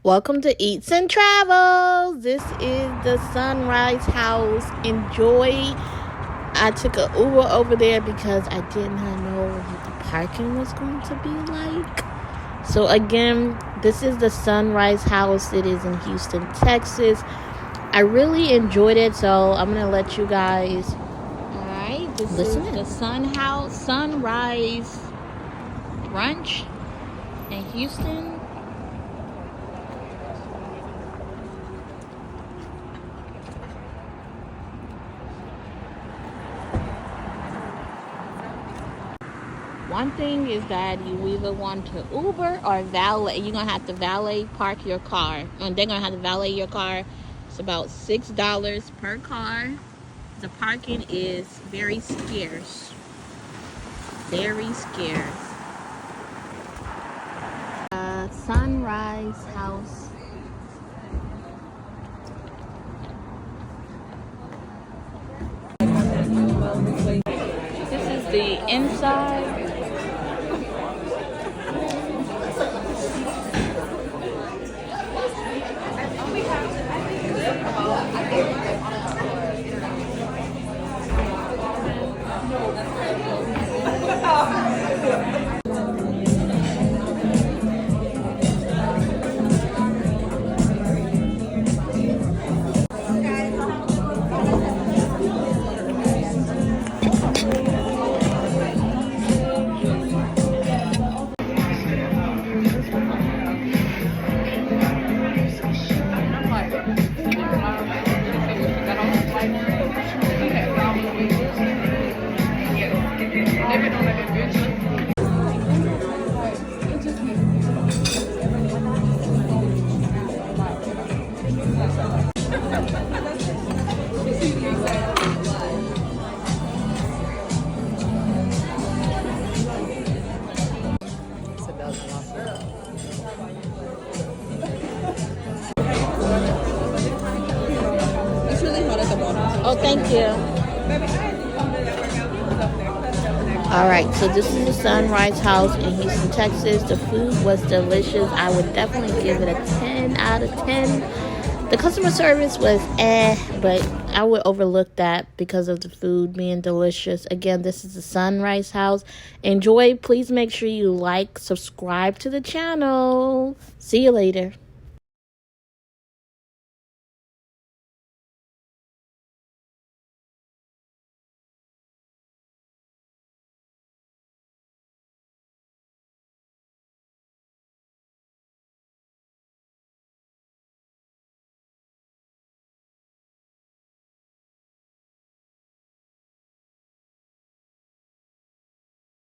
Welcome to Eats and Travels. This is the Sunrise House. Enjoy. I took an Uber over there because I did not know what the parking was going to be like. So again, this is the Sunrise House. It is in Houston, Texas. I really enjoyed it, so I'm going to let you guys This is the Sunrise Brunch in Houston. One thing is that you either want to Uber or valet. You're going to have to valet park your car. And they're going to have to valet your car. It's about $6 per car. The parking is very scarce. Very scarce. Sunrise House. This is the inside. Oh, thank you. All right, so this is the Sunrise House in Houston, Texas. The food was delicious. I would definitely give it a 10 out of 10. The customer service was but I would overlook that because of the food being delicious. Again, this is the Sunrise House. Enjoy. Please make sure you like, subscribe to the channel. See you later.